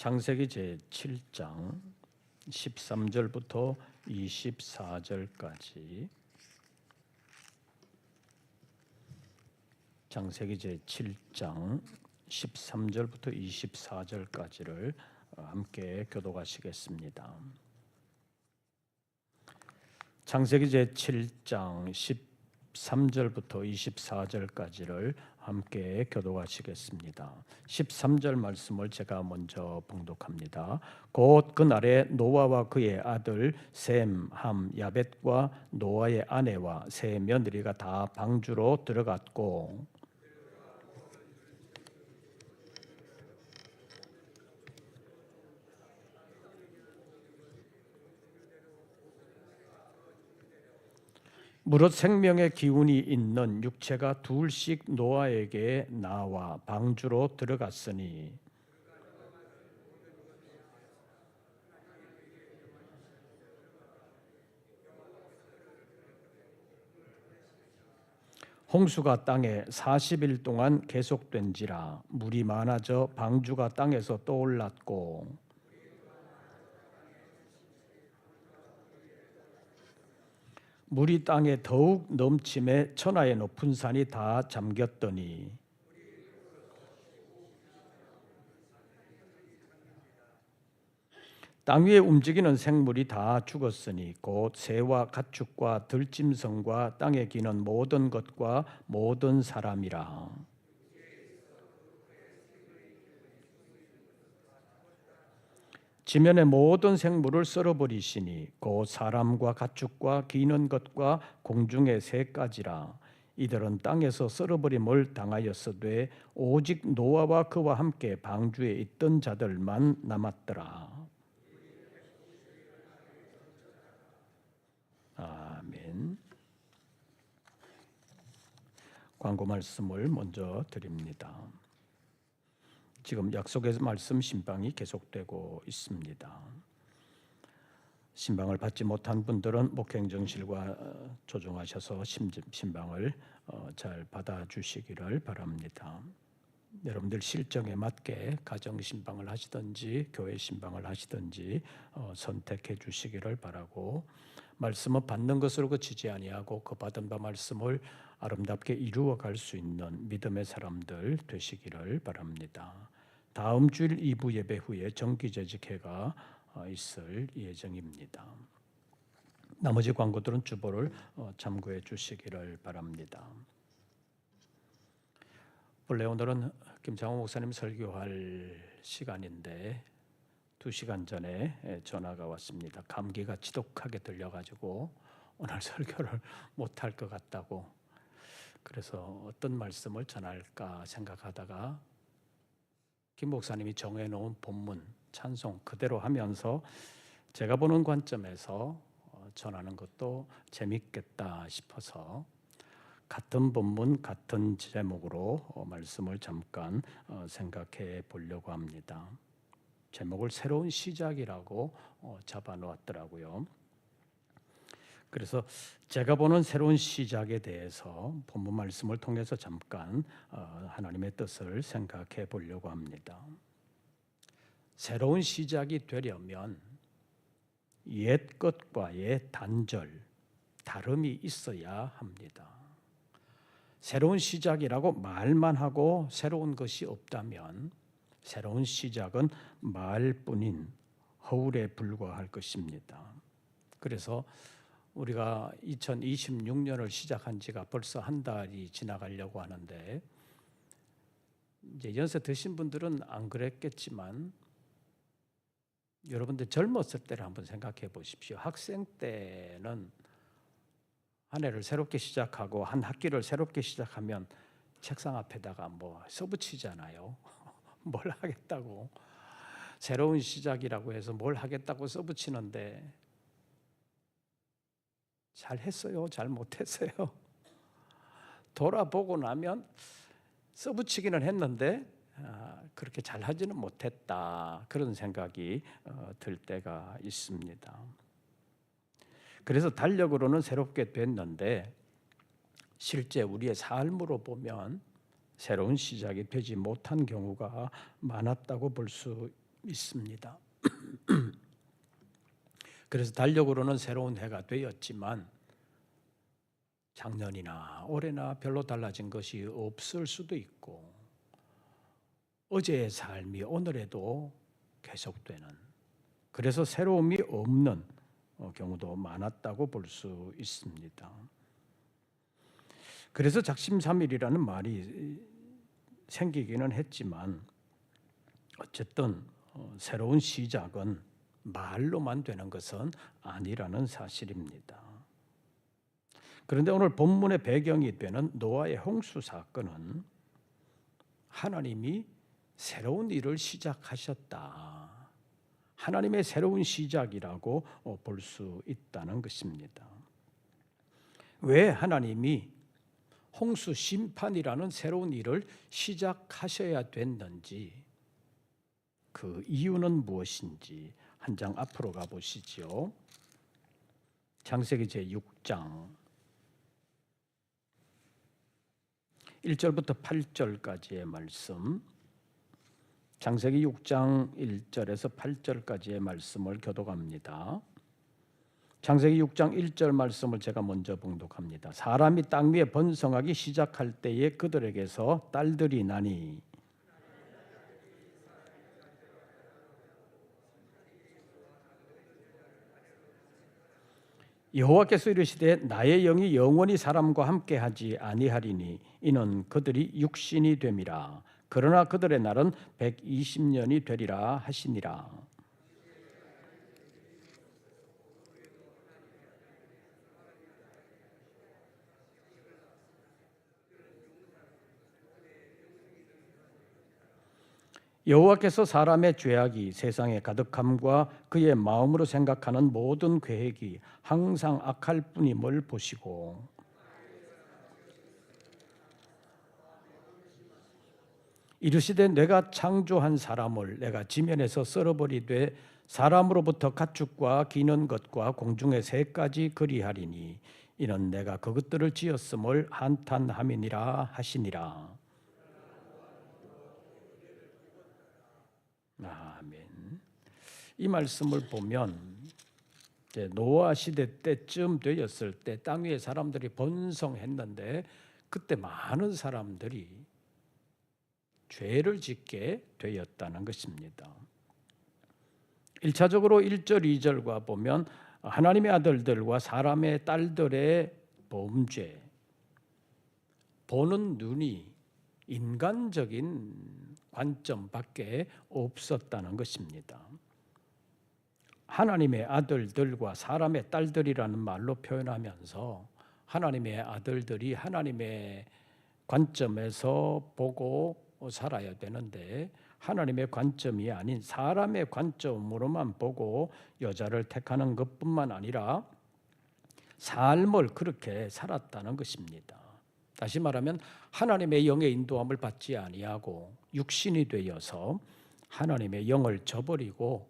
창세기 제7장 13절부터 24절까지 창세기 제7장 13절부터 24절까지를 함께 교독하시겠습니다. 창세기 제7장 13절부터 24절까지를 함께 교독하시겠습니다. 13절 말씀을 제가 먼저 봉독합니다. 곧 그날에 노아와 그의 아들 셈, 함, 야벳과 노아의 아내와 세 며느리가 다 방주로 들어갔고 무릇 생명의 기운이 있는 육체가 둘씩 노아에게 나와 방주로 들어갔으니 홍수가 땅에 40일 동안 계속된지라 물이 많아져 방주가 땅에서 떠올랐고 물이 땅에 더욱 넘침에 천하의 높은 산이 다 잠겼더니 땅 위에 움직이는 생물이 다 죽었으니 곧 새와 가축과 들짐승과 땅에 기는 모든 것과 모든 사람이라. 지면의 모든 생물을 썰어버리시니 곧 사람과 가축과 기는 것과 공중의 새까지라. 이들은 땅에서 썰어버림을 당하였으되 오직 노아와 그와 함께 방주에 있던 자들만 남았더라. 아멘. 광고 말씀을 먼저 드립니다. 지금 약속의 말씀 신방이 계속되고 있습니다. 신방을 받지 못한 분들은 목행정실과 조정하셔서 신방을 잘 받아주시기를 바랍니다. 여러분들 실정에 맞게 가정 신방을 하시든지 교회 신방을 하시든지 선택해 주시기를 바라고, 말씀은 받는 것으로 그치지 아니하고 그 받은 바 말씀을 아름답게 이루어 갈 수 있는 믿음의 사람들 되시기를 바랍니다. 다음 주일 2부 예배 후에 정기재직회가 있을 예정입니다. 나머지 광고들은 주보를 참고해 주시기를 바랍니다. 원래 오늘은 김창호 목사님 설교할 시간인데 2시간 전에 전화가 왔습니다. 감기가 지독하게 들려가지고 오늘 설교를 못할 것 같다고. 그래서 어떤 말씀을 전할까 생각하다가 김 목사님이 정해놓은 본문 찬송 그대로 하면서 제가 보는 관점에서 전하는 것도 재밌겠다 싶어서 같은 본문 같은 제목으로 말씀을 잠깐 생각해 보려고 합니다. 제목을 새로운 시작이라고 잡아놓았더라고요. 그래서 제가 보는 새로운 시작에 대해서 본문 말씀을 통해서 잠깐 하나님의 뜻을 생각해 보려고 합니다. 새로운 시작이 되려면 옛 것과의 단절, 다름이 있어야 합니다. 새로운 시작이라고 말만 하고 새로운 것이 없다면 새로운 시작은 말뿐인 허울에 불과할 것입니다. 그래서 우리가 2026년을 시작한 지가 벌써 한 달이 지나가려고 하는데, 이제 연세 드신 분들은 안 그랬겠지만 여러분들 젊었을 때를 한번 생각해 보십시오. 학생 때는 한 해를 새롭게 시작하고 한 학기를 새롭게 시작하면 책상 앞에다가 뭐 써붙이잖아요. 뭘 하겠다고, 새로운 시작이라고 해서 뭘 하겠다고 써붙이는데 잘 했어요? 잘 못했어요? 돌아보고 나면 써붙이기는 했는데 그렇게 잘하지는 못했다, 그런 생각이 들 때가 있습니다. 그래서 달력으로는 새롭게 됐는데 실제 우리의 삶으로 보면 새로운 시작이 되지 못한 경우가 많았다고 볼 수 있습니다. 그래서 달력으로는 새로운 해가 되었지만 작년이나 올해나 별로 달라진 것이 없을 수도 있고 어제의 삶이 오늘에도 계속되는, 그래서 새로움이 없는 경우도 많았다고 볼 수 있습니다. 그래서 작심삼일이라는 말이 생기기는 했지만 어쨌든 새로운 시작은 말로만 되는 것은 아니라는 사실입니다. 그런데 오늘 본문의 배경이 되는 노아의 홍수 사건은 하나님이 새로운 일을 시작하셨다, 하나님의 새로운 시작이라고 볼 수 있다는 것입니다. 왜 하나님이 홍수 심판이라는 새로운 일을 시작하셔야 됐는지, 그 이유는 무엇인지 한 장 앞으로 가보시죠. 창세기 제6장 1절부터 8절까지의 말씀, 창세기 6장 1절에서 8절까지의 말씀을 교독합니다. 창세기 6장 1절 말씀을 제가 먼저 봉독합니다. 사람이 땅 위에 번성하기 시작할 때에 그들에게서 딸들이 나니 여호와께서 이르시되 나의 영이 영원히 사람과 함께하지 아니하리니 이는 그들이 육신이 됨이라. 그러나 그들의 날은 120년이 되리라 하시니라. 여호와께서 사람의 죄악이 세상에 가득함과 그의 마음으로 생각하는 모든 계획이 항상 악할 뿐임을 보시고 이르시되 내가 창조한 사람을 내가 지면에서 썰어버리되 사람으로부터 가축과 기는 것과 공중의 새까지 그리하리니 이는 내가 그것들을 지었음을 한탄함이니라 하시니라. 아멘. 이 말씀을 보면 노아 시대 때쯤 되었을 때 땅 위에 사람들이 번성했는데 그때 많은 사람들이 죄를 짓게 되었다는 것입니다. 1차적으로 1절 2절과 보면 하나님의 아들들과 사람의 딸들의 범죄, 보는 눈이 인간적인 관점밖에 없었다는 것입니다. 하나님의 아들들과 사람의 딸들이라는 말로 표현하면서 하나님의 아들들이 하나님의 관점에서 보고 살아야 되는데 하나님의 관점이 아닌 사람의 관점으로만 보고 여자를 택하는 것뿐만 아니라 삶을 그렇게 살았다는 것입니다. 다시 말하면 하나님의 영의 인도함을 받지 아니하고 육신이 되어서 하나님의 영을 저버리고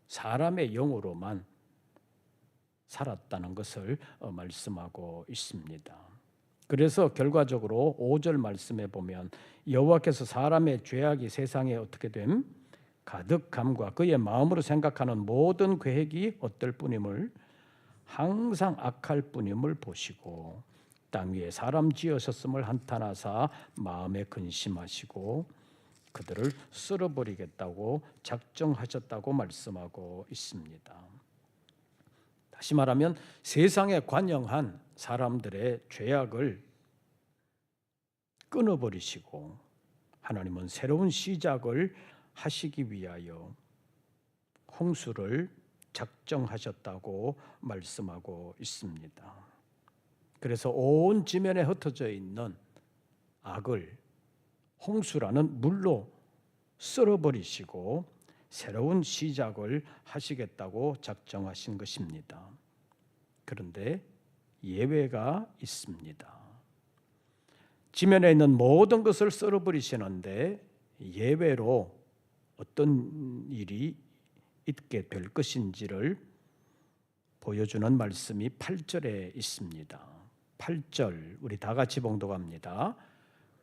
사람의 영으로만 살았다는 것을 말씀하고 있습니다. 그래서 결과적으로 5절 말씀에 보면 여호와께서 사람의 죄악이 세상에 어떻게 됨? 가득함과 그의 마음으로 생각하는 모든 계획이 어떨 뿐임을 항상 악할 뿐임을 보시고 땅 위에 사람 지으셨음을 한탄하사 마음에 근심하시고 그들을 쓸어버리겠다고 작정하셨다고 말씀하고 있습니다. 다시 말하면 세상에 관영한 사람들의 죄악을 끊어버리시고 하나님은 새로운 시작을 하시기 위하여 홍수를 작정하셨다고 말씀하고 있습니다. 그래서 온 지면에 흩어져 있는 악을 홍수라는 물로 쓸어버리시고 새로운 시작을 하시겠다고 작정하신 것입니다. 그런데 예외가 있습니다. 지면에 있는 모든 것을 쓸어버리시는데 예외로 어떤 일이 있게 될 것인지를 보여주는 말씀이 8절에 있습니다. 8절 우리 다 같이 봉독합니다.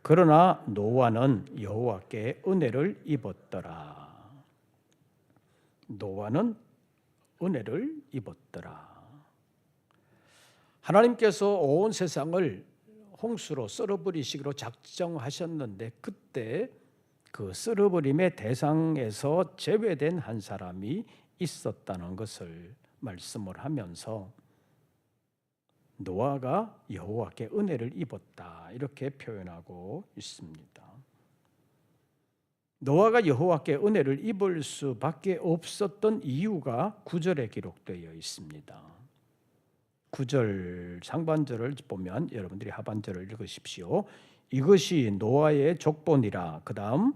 그러나 노아는 여호와께 은혜를 입었더라. 노아는 은혜를 입었더라. 하나님께서 온 세상을 홍수로 썰어버리시기로 작정하셨는데 그때 그 썰어버림의 대상에서 제외된 한 사람이 있었다는 것을 말씀을 하면서 노아가 여호와께 은혜를 입었다 이렇게 표현하고 있습니다. 노아가 여호와께 은혜를 입을 수밖에 없었던 이유가 9절에 기록되어 있습니다. 9절 상반절을 보면 여러분들이 하반절을 읽으십시오. 이것이 노아의 족본이라. 그 다음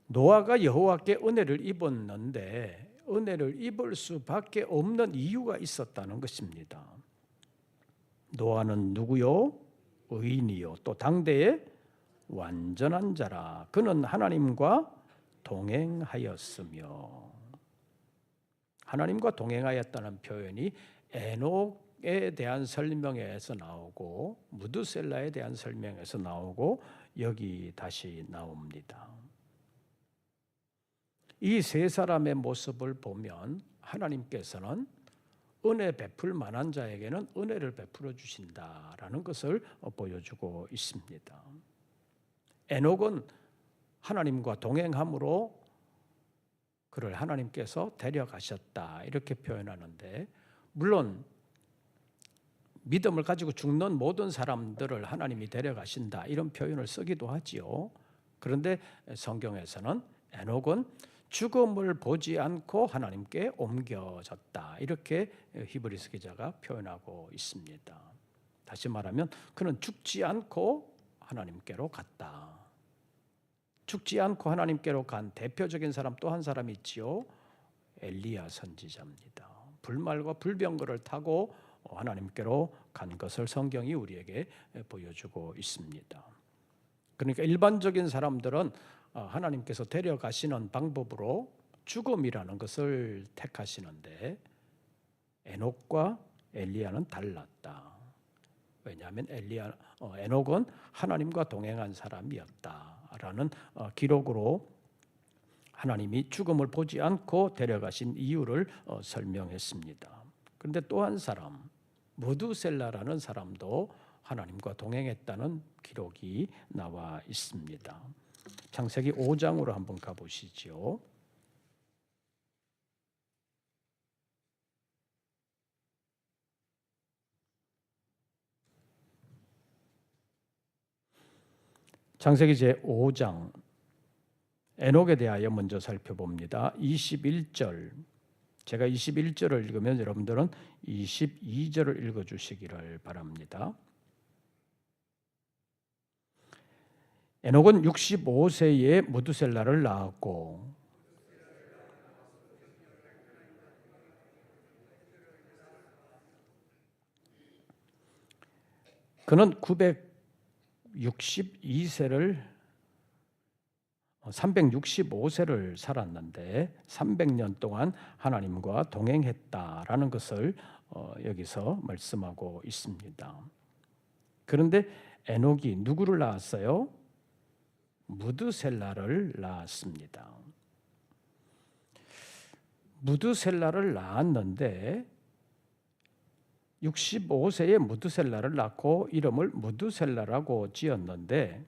노아가 여호와께 은혜를 입었는데 은혜를 입을 수밖에 없는 이유가 있었다는 것입니다. 노아는 누구요? 의인이요 또 당대의 완전한 자라. 그는 하나님과 동행하였으며. 하나님과 동행하였다는 표현이 에녹에 대한 설명에서 나오고 무드셀라에 대한 설명에서 나오고 여기 다시 나옵니다. 이 세 사람의 모습을 보면 하나님께서는 은혜 베풀 만한 자에게는 은혜를 베풀어 주신다라는 것을 보여주고 있습니다. 에녹은 하나님과 동행함으로 그를 하나님께서 데려가셨다 이렇게 표현하는데, 물론 믿음을 가지고 죽는 모든 사람들을 하나님이 데려가신다 이런 표현을 쓰기도 하지요. 그런데 성경에서는 에녹은 죽음을 보지 않고 하나님께 옮겨졌다 이렇게 히브리서 기자가 표현하고 있습니다. 다시 말하면 그는 죽지 않고 하나님께로 갔다. 죽지 않고 하나님께로 간 대표적인 사람 또 한 사람이 있지요. 엘리야 선지자입니다. 불말과 불병거를 타고 하나님께로 간 것을 성경이 우리에게 보여주고 있습니다. 그러니까 일반적인 사람들은 하나님께서 데려가시는 방법으로 죽음이라는 것을 택하시는데 에녹과 엘리야는 달랐다. 왜냐하면 에녹은 하나님과 동행한 사람이었다라는 기록으로 하나님이 죽음을 보지 않고 데려가신 이유를 설명했습니다. 그런데 또 한 사람 무두셀라라는 사람도 하나님과 동행했다는 기록이 나와 있습니다. 창세기 5장으로 한번 가보시죠. 창세기 제5장 에녹에 대하여 먼저 살펴봅니다. 21절, 제가 21절을 읽으면 여러분들은 22절을 읽어주시기를 바랍니다. 에녹은 65세에 무두셀라를 낳았고 그는 365세를 살았는데 300년 동안 하나님과 동행했다라는 것을 여기서 말씀하고 있습니다. 그런데 에녹이 누구를 낳았어요? 무드셀라를 낳았습니다. 무드셀라를 낳았는데 65세에 무드셀라를 낳고 이름을 무드셀라라고 지었는데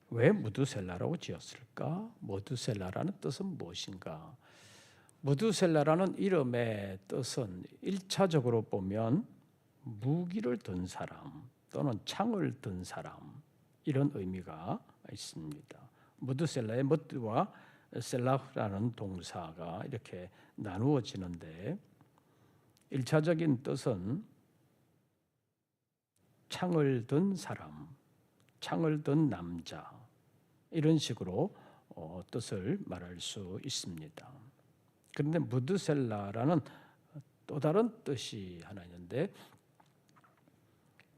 왜 무드셀라라고 지었을까? 무드셀라라는 뜻은 무엇인가? 무드셀라라는 이름의 뜻은 1차적으로 보면 무기를 든 사람 또는 창을 든 사람 이런 의미가 있습니다. 무드셀라의 무드와 셀라라는 동사가 이렇게 나누어지는데 1차적인 뜻은 창을 든 사람, 창을 든 남자 이런 식으로 뜻을 말할 수 있습니다. 그런데 무드셀라라는 또 다른 뜻이 하나 있는데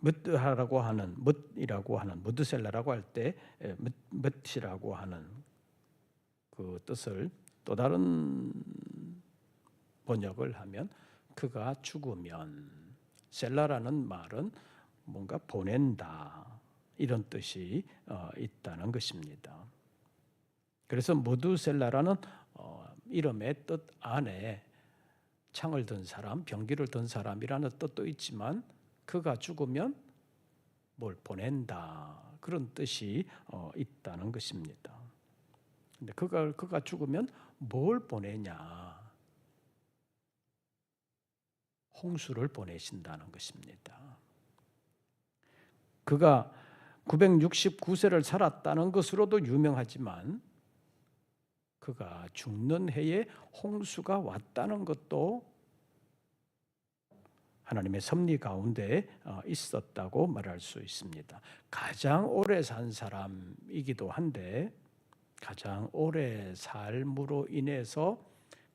뭇이라고 하는 무드셀라라고 할 때 뭇이라고 하는 그 뜻을 또 다른 번역을 하면 그가 죽으면, 셀라라는 말은 뭔가 보낸다 이런 뜻이 있다는 것입니다. 그래서 무두셀라라는 이름의 뜻 안에 창을 든 사람, 병기를 든 사람이라는 뜻도 있지만 그가 죽으면 뭘 보낸다 그런 뜻이 있다는 것입니다. 근데 그가 죽으면 뭘 보내냐? 홍수를 보내신다는 것입니다. 그가 969세를 살았다는 것으로도 유명하지만 그가 죽는 해에 홍수가 왔다는 것도 하나님의 섭리 가운데 있었다고 말할 수 있습니다. 가장 오래 산 사람이기도 한데 가장 오래 삶으로 인해서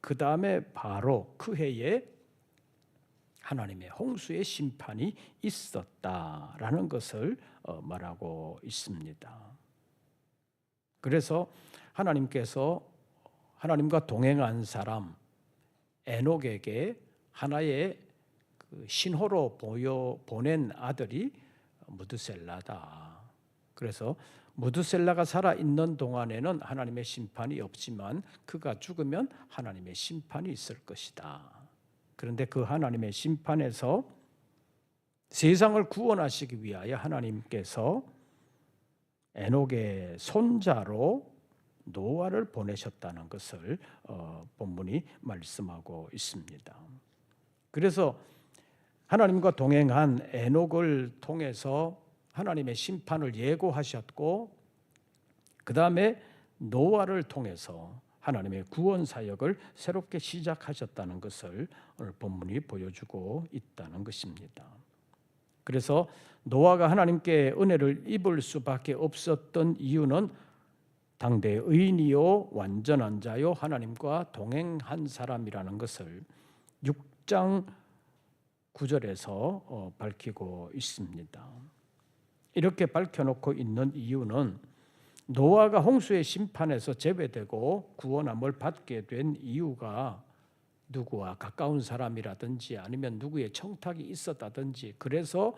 그 다음에 바로 그 해에 하나님의 홍수의 심판이 있었다라는 것을 말하고 있습니다. 그래서 하나님께서 하나님과 동행한 사람 에녹에게 하나의 신호로 보낸 아들이 무드셀라다. 그래서 무드셀라가 살아있는 동안에는 하나님의 심판이 없지만 그가 죽으면 하나님의 심판이 있을 것이다. 그런데 그 하나님의 심판에서 세상을 구원하시기 위하여 하나님께서 에녹의 손자로 노아를 보내셨다는 것을 본문이 말씀하고 있습니다. 그래서 하나님과 동행한 에녹을 통해서 하나님의 심판을 예고하셨고 그 다음에 노아를 통해서 하나님의 구원 사역을 새롭게 시작하셨다는 것을 오늘 본문이 보여주고 있다는 것입니다. 그래서 노아가 하나님께 은혜를 입을 수밖에 없었던 이유는 당대의 의인이요 완전한 자요 하나님과 동행한 사람이라는 것을 6장 9절에서 밝히고 있습니다. 이렇게 밝혀놓고 있는 이유는 노아가 홍수의 심판에서 제외되고 구원함을 받게 된 이유가 누구와 가까운 사람이라든지 아니면 누구의 청탁이 있었다든지 그래서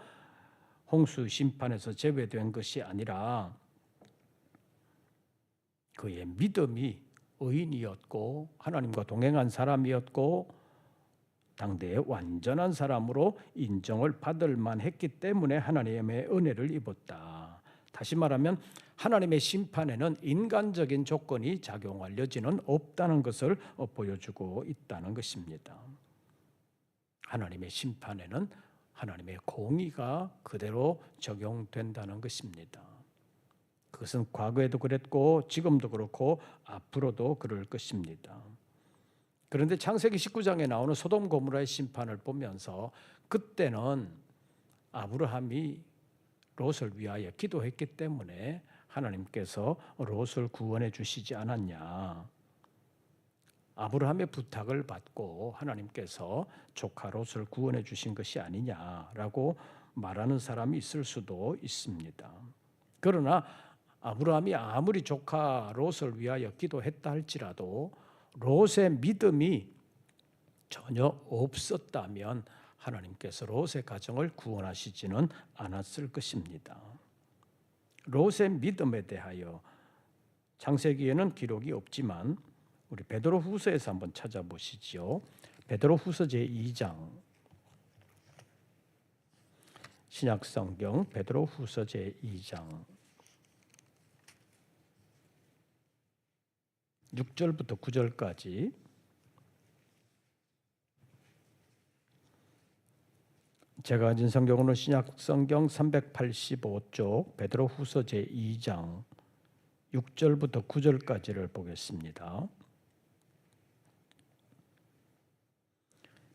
홍수 심판에서 제외된 것이 아니라 그의 믿음이 의인이었고 하나님과 동행한 사람이었고 당대의 완전한 사람으로 인정을 받을 만했기 때문에 하나님의 은혜를 입었다. 다시 말하면 하나님의 심판에는 인간적인 조건이 작용할 여지는 없다는 것을 보여주고 있다는 것입니다. 하나님의 심판에는 하나님의 공의가 그대로 적용된다는 것입니다. 그것은 과거에도 그랬고 지금도 그렇고 앞으로도 그럴 것입니다. 그런데 창세기 19장에 나오는 소돔 고모라의 심판을 보면서 그때는 아브라함이 롯을 위하여 기도했기 때문에 하나님께서 롯을 구원해 주시지 않았냐. 아브라함의 부탁을 받고 하나님께서 조카 롯을 구원해 주신 것이 아니냐라고 말하는 사람이 있을 수도 있습니다. 그러나 아브라함이 아무리 조카 롯을 위하여 기도했다 할지라도 롯의 믿음이 전혀 없었다면 하나님께서 롯의 가정을 구원하시지는 않았을 것입니다. 롯의 믿음에 대하여 창세기에는 기록이 없지만 우리 베드로후서에서 한번 찾아보시죠. 베드로후서 제2장 신약성경 베드로후서 제2장 6절부터 9절까지 제가 가진 성경으로 신약성경 385쪽 베드로후서 제2장 6절부터 9절까지를 보겠습니다.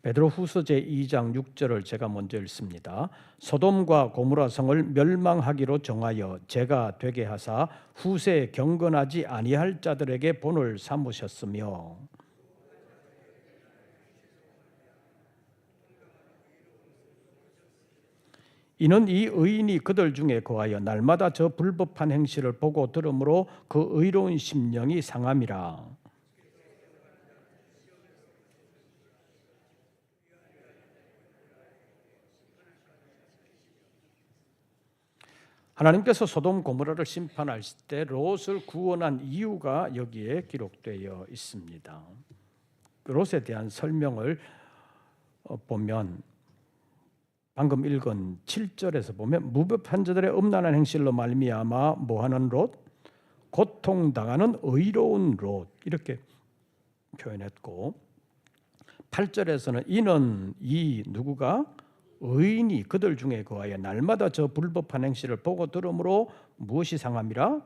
베드로후서 제2장 6절을 제가 먼저 읽습니다. 소돔과 고모라 성을 멸망하기로 정하여 제가 되게 하사 후세에 경건하지 아니할 자들에게 본을 삼으셨으며 이는 이 의인이 그들 중에 거하여 날마다 저 불법한 행실을 보고 들으므로 그 의로운 심령이 상함이라. 하나님께서 소돔 고모라를 심판하실 때 롯을 구원한 이유가 여기에 기록되어 있습니다. 롯에 대한 설명을 보면 방금 읽은 7절에서 보면 무법한 자들의 음란한 행실로 말미암아 뭐하는 롯? 고통당하는 의로운 롯 이렇게 표현했고 8절에서는 이는 이 누구가 의인이 그들 중에 거하여 날마다 저 불법한 행실을 보고 들으므로 무엇이 상함이라?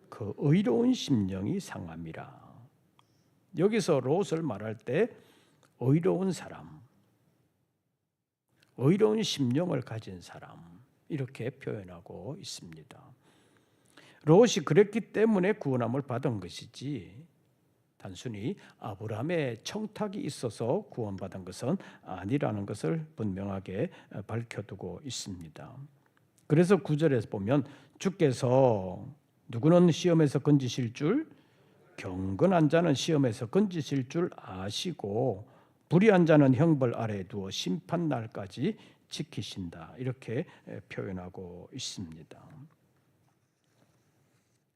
그 의로운 심령이 상함이라. 여기서 롯을 말할 때 의로운 사람, 의로운 심령을 가진 사람 이렇게 표현하고 있습니다. 롯이 그랬기 때문에 구원함을 받은 것이지 단순히 아브라함의 청탁이 있어서 구원받은 것은 아니라는 것을 분명하게 밝혀두고 있습니다. 그래서 9절에서 보면 주께서 누구는 시험에서 건지실 줄 경건한 자는 시험에서 건지실 줄 아시고 불의한 자는 형벌 아래에 두어 심판 날까지 지키신다 이렇게 표현하고 있습니다.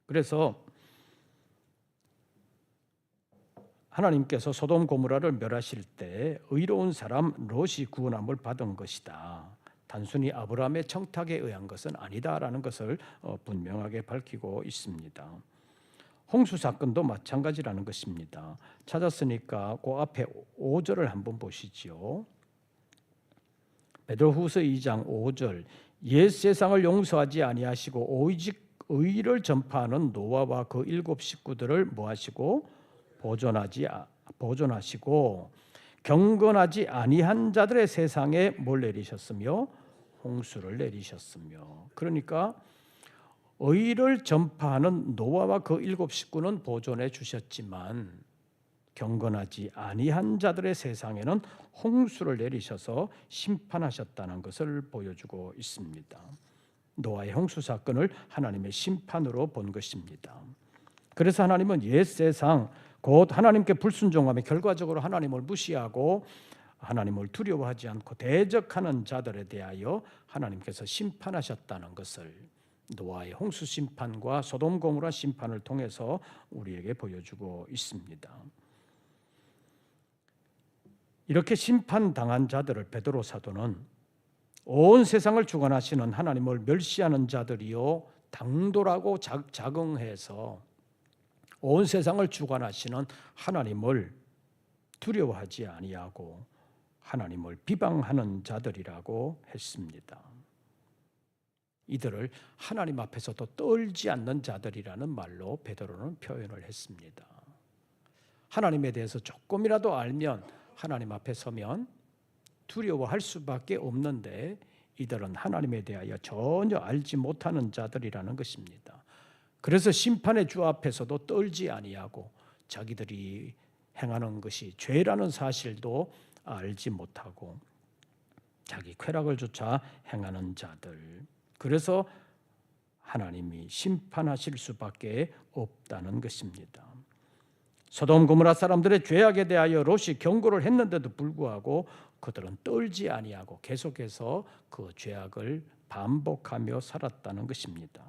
그래서 하나님께서 소돔 고모라를 멸하실 때 의로운 사람 롯이 구원함을 받은 것이다. 단순히 아브라함의 청탁에 의한 것은 아니다라는 것을 분명하게 밝히고 있습니다. 홍수 사건도 마찬가지라는 것입니다. 찾았으니까 그 앞에 5절을 한번 보시죠. 베드로후서 2장 5절 옛 세상을 용서하지 아니하시고 오직 의를 전파하는 노아와 그 7 식구들을 뭐하시고 보존하시고 경건하지 아니한 자들의 세상에 뭘 내리셨으며 홍수를 내리셨으며 그러니까 의를 전파하는 노아와 그 7 식구는 보존해 주셨지만 경건하지 아니한 자들의 세상에는 홍수를 내리셔서 심판하셨다는 것을 보여주고 있습니다. 노아의 홍수 사건을 하나님의 심판으로 본 것입니다. 그래서 하나님은 옛 세상 곧 하나님께 불순종하며 결과적으로 하나님을 무시하고 하나님을 두려워하지 않고 대적하는 자들에 대하여 하나님께서 심판하셨다는 것을 노아의 홍수 심판과 소돔 고모라 심판을 통해서 우리에게 보여주고 있습니다. 이렇게 심판당한 자들을 베드로 사도는 온 세상을 주관하시는 하나님을 멸시하는 자들이요 당돌하고 자긍해서 온 세상을 주관하시는 하나님을 두려워하지 아니하고 하나님을 비방하는 자들이라고 했습니다. 이들을 하나님 앞에서도 떨지 않는 자들이라는 말로 베드로는 표현을 했습니다. 하나님에 대해서 조금이라도 알면 하나님 앞에 서면 두려워할 수밖에 없는데 이들은 하나님에 대하여 전혀 알지 못하는 자들이라는 것입니다. 그래서 심판의 주 앞에서도 떨지 아니하고 자기들이 행하는 것이 죄라는 사실도 알지 못하고 자기 쾌락을 조차 행하는 자들. 그래서 하나님이 심판하실 수밖에 없다는 것입니다. 소돔 고모라 사람들의 죄악에 대하여 롯이 경고를 했는데도 불구하고 그들은 떨지 아니하고 계속해서 그 죄악을 반복하며 살았다는 것입니다.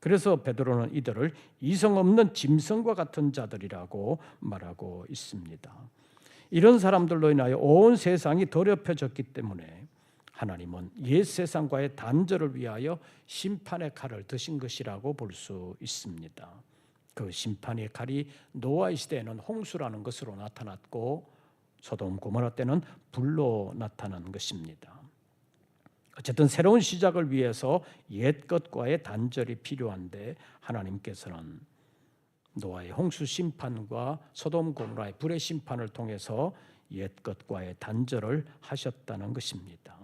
그래서 베드로는 이들을 이성 없는 짐승과 같은 자들이라고 말하고 있습니다. 이런 사람들로 인하여 온 세상이 더럽혀졌기 때문에 하나님은 옛 세상과의 단절을 위하여 심판의 칼을 드신 것이라고 볼 수 있습니다. 그 심판의 칼이 노아의 시대에는 홍수라는 것으로 나타났고 소돔 고모라 때는 불로 나타난 것입니다. 어쨌든 새로운 시작을 위해서 옛 것과의 단절이 필요한데 하나님께서는 노아의 홍수 심판과 소돔 고모라의 불의 심판을 통해서 옛 것과의 단절을 하셨다는 것입니다.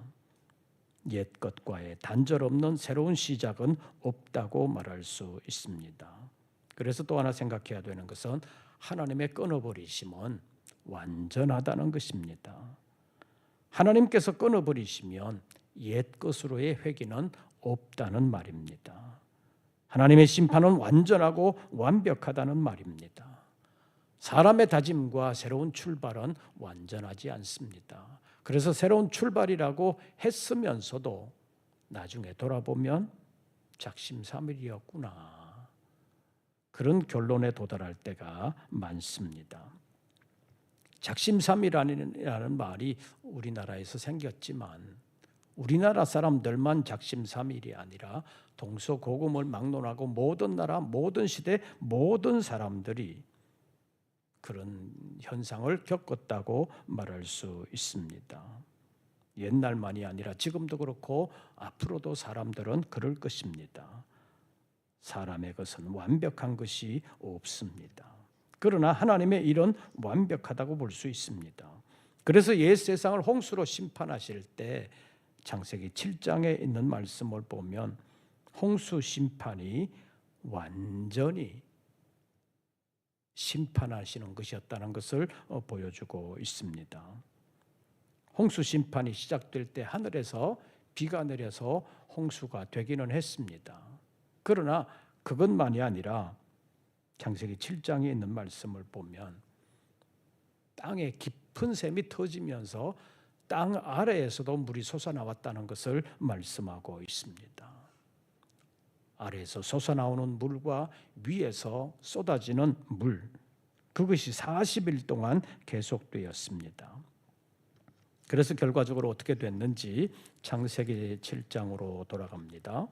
옛 것과의 단절 없는 새로운 시작은 없다고 말할 수 있습니다. 그래서 또 하나 생각해야 되는 것은 하나님의 끊어버리심은 완전하다는 것입니다. 하나님께서 끊어버리시면 옛 것으로의 회개는 없다는 말입니다. 하나님의 심판은 완전하고 완벽하다는 말입니다. 사람의 다짐과 새로운 출발은 완전하지 않습니다. 그래서 새로운 출발이라고 했으면서도 나중에 돌아보면 작심삼일이었구나. 그런 결론에 도달할 때가 많습니다. 작심삼일이라는 말이 우리나라에서 생겼지만 우리나라 사람들만 작심삼일이 아니라 동서고금을 막론하고 모든 나라, 모든 시대, 모든 사람들이 그런 현상을 겪었다고 말할 수 있습니다. 옛날만이 아니라 지금도 그렇고 앞으로도 사람들은 그럴 것입니다. 사람의 것은 완벽한 것이 없습니다. 그러나 하나님의 일은 완벽하다고 볼 수 있습니다. 그래서 옛 세상을 홍수로 심판하실 때 창세기 7장에 있는 말씀을 보면 홍수 심판이 완전히 심판하시는 것이었다는 것을 보여주고 있습니다. 홍수 심판이 시작될 때 하늘에서 비가 내려서 홍수가 되기는 했습니다. 그러나 그것만이 아니라 창세기 7장에 있는 말씀을 보면 땅에 깊은 샘이 터지면서 땅 아래에서도 물이 솟아나왔다는 것을 말씀하고 있습니다. 아래에서 솟아나오는 물과 위에서 쏟아지는 물, 그것이 40일 동안 계속되었습니다. 그래서 결과적으로 어떻게 됐는지 창세기 7장으로 돌아갑니다.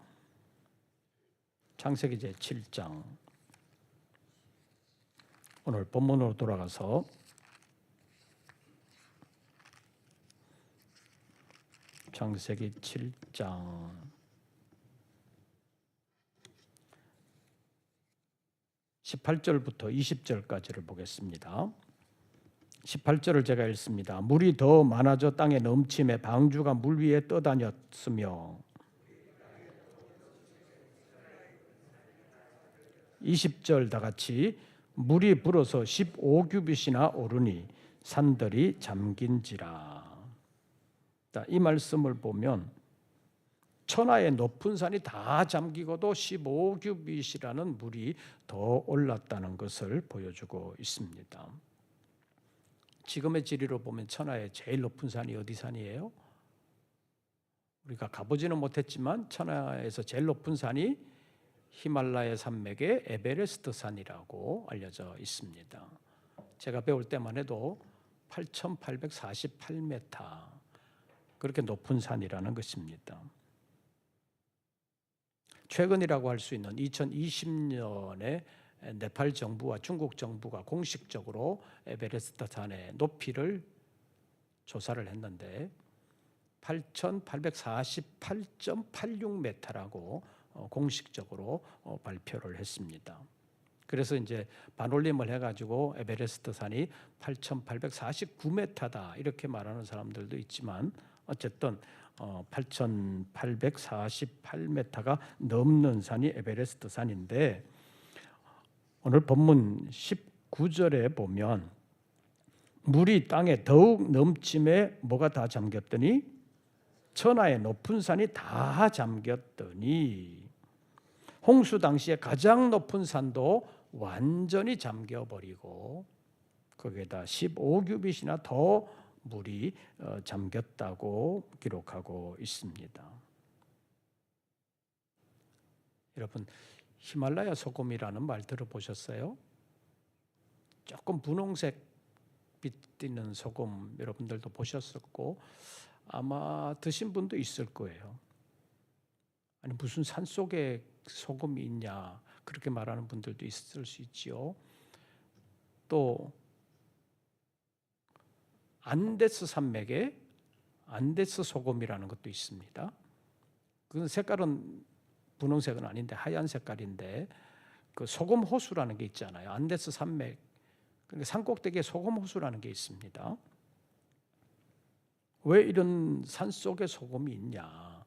창세기 7장, 오늘 본문으로 돌아가서 창세기 7장 18절부터 20절까지를 보겠습니다. 18절을 제가 읽습니다. 물이 더 많아져 땅에 넘침에 방주가 물 위에 떠다녔으며 20절 다 같이 물이 불어서 15규빗이나 오르니 산들이 잠긴지라. 이 말씀을 보면 천하의 높은 산이 다 잠기고도 15규빗이라는 물이 더 올랐다는 것을 보여주고 있습니다. 지금의 지리로 보면 천하의 제일 높은 산이 어디 산이에요? 우리가 가보지는 못했지만 천하에서 제일 높은 산이 히말라야 산맥의 에베레스트 산이라고 알려져 있습니다. 제가 배울 때만 해도 8,848m, 그렇게 높은 산이라는 것입니다. 최근이라고 할 수 있는 2020년에 네팔 정부와 중국 정부가 공식적으로 에베레스트 산의 높이를 조사를 했는데 8,848.86m라고 공식적으로 발표를 했습니다. 그래서 이제 반올림을 해가지고 에베레스트 산이 8,849m다 이렇게 말하는 사람들도 있지만 어쨌든 8,848m가 넘는 산이 에베레스트 산인데 오늘 본문 19절에 보면 물이 땅에 더욱 넘침에 뭐가 다 잠겼더니 천하의 높은 산이 다 잠겼더니 홍수 당시에 가장 높은 산도 완전히 잠겨버리고 거기에다 15규빗이나 더 물이 잠겼다고 기록하고 있습니다. 여러분 히말라야 소금이라는 말 들어보셨어요? 조금 분홍색 빛 띠는 소금 여러분들도 보셨었고 아마 드신 분도 있을 거예요. 아니 무슨 산속에 소금이 있냐 그렇게 말하는 분들도 있을 수 있지요. 또 안데스 산맥에 안데스 소금이라는 것도 있습니다. 그 색깔은 분홍색은 아닌데 하얀 색깔인데 그 소금 호수라는 게 있잖아요. 안데스 산맥, 그러니까 산꼭대기에 소금 호수라는 게 있습니다. 왜 이런 산 속에 소금이 있냐?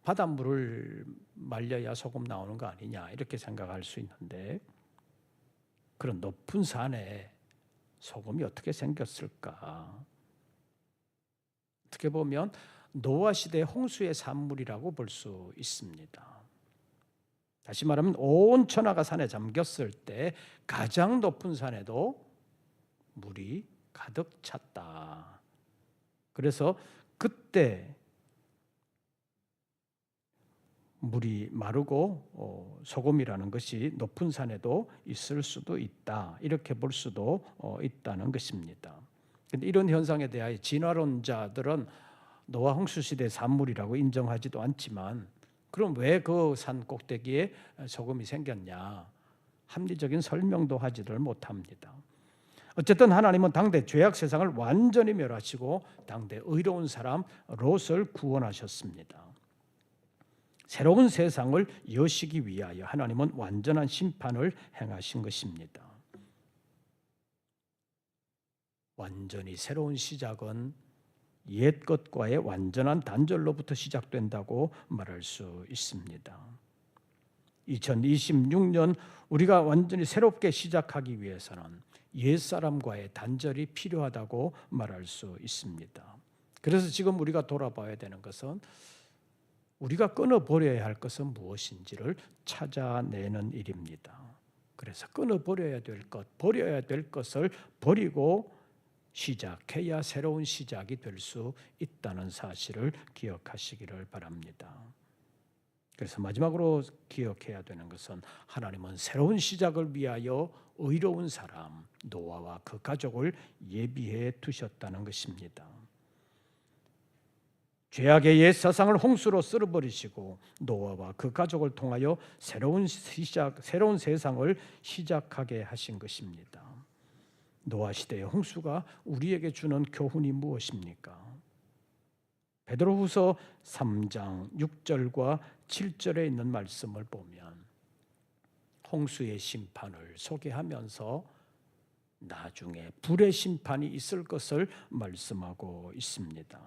바닷물을 말려야 소금 나오는 거 아니냐? 이렇게 생각할 수 있는데 그런 높은 산에 소금이 어떻게 생겼을까? 어떻게 보면 노아 시대 홍수의 산물이라고 볼 수 있습니다. 다시 말하면 온 천하가 산에 잠겼을 때 가장 높은 산에도 물이 가득 찼다. 그래서 그때 물이 마르고 소금이라는 것이 높은 산에도 있을 수도 있다. 이렇게 볼 수도 있다는 것입니다. 그런데 이런 현상에 대하여 진화론자들은 노아 홍수 시대 산물이라고 인정하지도 않지만 그럼 왜 그 산 꼭대기에 소금이 생겼냐? 합리적인 설명도 하지를 못합니다. 어쨌든 하나님은 당대 죄악 세상을 완전히 멸하시고 당대 의로운 사람 롯을 구원하셨습니다. 새로운 세상을 여시기 위하여 하나님은 완전한 심판을 행하신 것입니다. 완전히 새로운 시작은 옛 것과의 완전한 단절로부터 시작된다고 말할 수 있습니다. 2026년 우리가 완전히 새롭게 시작하기 위해서는 옛사람과의 단절이 필요하다고 말할 수 있습니다. 그래서 지금 우리가 돌아봐야 되는 것은 우리가 끊어버려야 할 것은 무엇인지를 찾아내는 일입니다. 그래서 끊어버려야 될 것, 버려야 될 것을 버리고 시작해야 새로운 시작이 될 수 있다는 사실을 기억하시기를 바랍니다. 그래서 마지막으로 기억해야 되는 것은 하나님은 새로운 시작을 위하여 의로운 사람 노아와 그 가족을 예비해 두셨다는 것입니다. 죄악의 옛 세상을 홍수로 쓸어버리시고 노아와 그 가족을 통하여 새로운 세상을 시작하게 하신 것입니다. 노아 시대의 홍수가 우리에게 주는 교훈이 무엇입니까? 베드로후서 3장 6절과 7절에 있는 말씀을 보면 홍수의 심판을 소개하면서 나중에 불의 심판이 있을 것을 말씀하고 있습니다.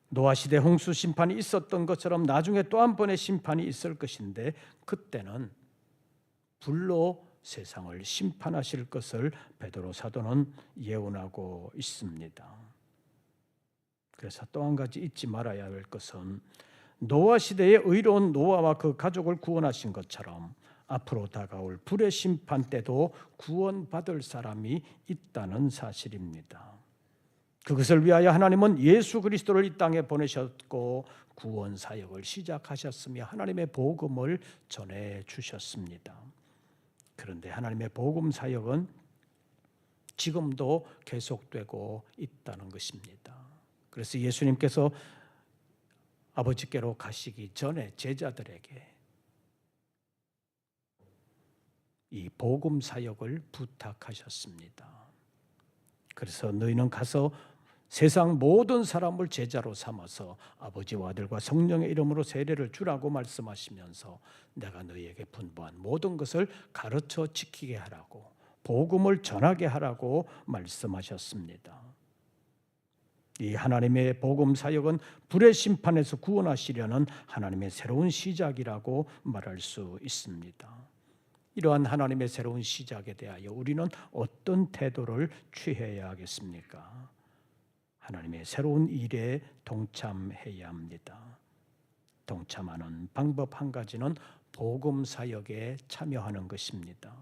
노아 시대 홍수 심판이 있었던 것처럼 나중에 또 한 번의 심판이 있을 것인데 그때는 불로 세상을 심판하실 것을 베드로 사도는 예언하고 있습니다. 그래서 또 한 가지 잊지 말아야 할 것은 노아 시대의 의로운 노아와 그 가족을 구원하신 것처럼 앞으로 다가올 불의 심판 때도 구원받을 사람이 있다는 사실입니다. 그것을 위하여 하나님은 예수 그리스도를 이 땅에 보내셨고 구원 사역을 시작하셨으며 하나님의 복음을 전해 주셨습니다. 그런데 하나님의 복음 사역은 지금도 계속되고 있다는 것입니다. 그래서 예수님께서 아버지께로 가시기 전에 제자들에게 이 복음 사역을 부탁하셨습니다. 그래서 너희는 가서 세상 모든 사람을 제자로 삼아서 아버지와 아들과 성령의 이름으로 세례를 주라고 말씀하시면서 내가 너희에게 분부한 모든 것을 가르쳐 지키게 하라고 복음을 전하게 하라고 말씀하셨습니다. 이 하나님의 복음 사역은 불의 심판에서 구원하시려는 하나님의 새로운 시작이라고 말할 수 있습니다. 이러한 하나님의 새로운 시작에 대하여 우리는 어떤 태도를 취해야 하겠습니까? 하나님의 새로운 일에 동참해야 합니다. 동참하는 방법 한 가지는 복음 사역에 참여하는 것입니다.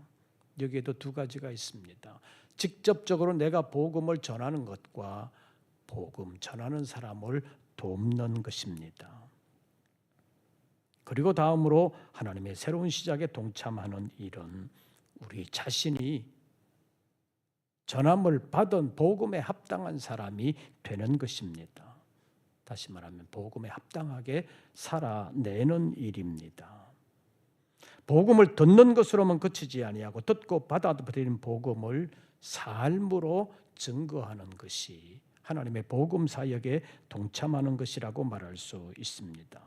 여기에도 두 가지가 있습니다. 직접적으로 내가 복음을 전하는 것과 복음 전하는 사람을 돕는 것입니다. 그리고 다음으로 하나님의 새로운 시작에 동참하는 일은 우리 자신이 전함을 받은 복음에 합당한 사람이 되는 것입니다. 다시 말하면 복음에 합당하게 살아내는 일입니다. 복음을 듣는 것으로만 그치지 아니하고 듣고 받아들인 복음을 삶으로 증거하는 것이 하나님의 복음 사역에 동참하는 것이라고 말할 수 있습니다.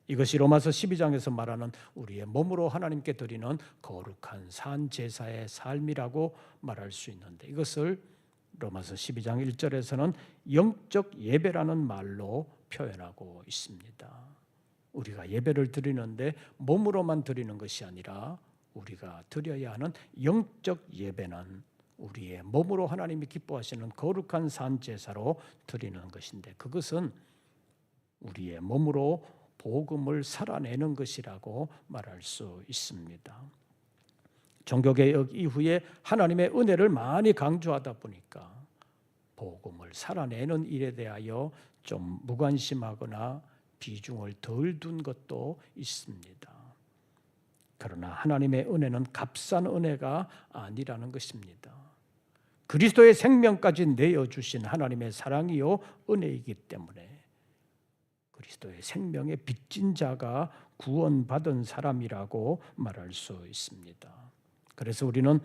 이것이 로마서 12장에서 말하는 우리의 몸으로 하나님께 드리는 거룩한 산 제사의 삶이라고 말할 수 있는데 이것을 로마서 12장 1절에서는 영적 예배라는 말로 표현하고 있습니다. 우리가 예배를 드리는데 몸으로만 드리는 것이 아니라 우리가 드려야 하는 영적 예배는 우리의 몸으로 하나님이 기뻐하시는 거룩한 산 제사로 드리는 것인데 그것은 우리의 몸으로 복음을 살아내는 것이라고 말할 수 있습니다. 종교개혁 이후에 하나님의 은혜를 많이 강조하다 보니까 복음을 살아내는 일에 대하여 좀 무관심하거나 비중을 덜 둔 것도 있습니다. 그러나 하나님의 은혜는 값싼 은혜가 아니라는 것입니다. 그리스도의 생명까지 내어주신 하나님의 사랑이요 은혜이기 때문에 그리스도의 생명의 빚진 자가 구원받은 사람이라고 말할 수 있습니다. 그래서 우리는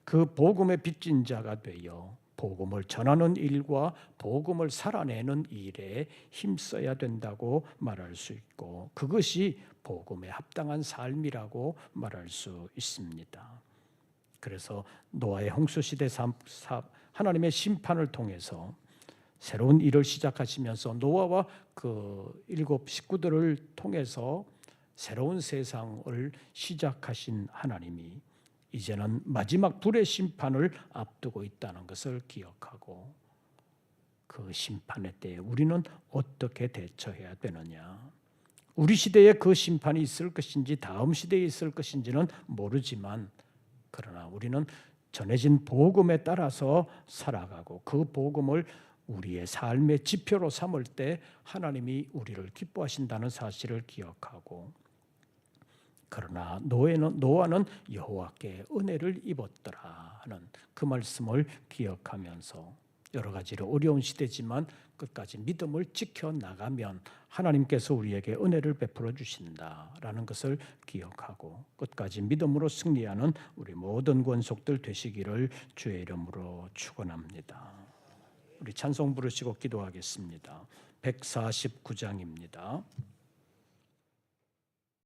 그 복음의 빚진 자가 되어 복음을 전하는 일과 복음을 살아내는 일에 힘써야 된다고 말할 수 있고, 그것이 복음에 합당한 삶이라고 말할 수 있습니다. 그래서 노아의 홍수 시대 하나님의 심판을 통해서 새로운 일을 시작하시면서 노아와 그 7 식구들을 통해서 새로운 세상을 시작하신 하나님이 이제는 마지막 불의 심판을 앞두고 있다는 것을 기억하고, 그 심판의 때에 우리는 어떻게 대처해야 되느냐. 우리 시대에 그 심판이 있을 것인지 다음 시대에 있을 것인지는 모르지만, 그러나 우리는 전해진 복음에 따라서 살아가고 그 복음을 우리의 삶의 지표로 삼을 때 하나님이 우리를 기뻐하신다는 사실을 기억하고, 그러나 노아는 여호와께 은혜를 입었더라 하는 그 말씀을 기억하면서 여러 가지로 어려운 시대지만 끝까지 믿음을 지켜나가면 하나님께서 우리에게 은혜를 베풀어 주신다라는 것을 기억하고 끝까지 믿음으로 승리하는 우리 모든 권속들 되시기를 주의 이름으로 축원합니다. 우리 찬송 부르시고 기도하겠습니다. 149장입니다.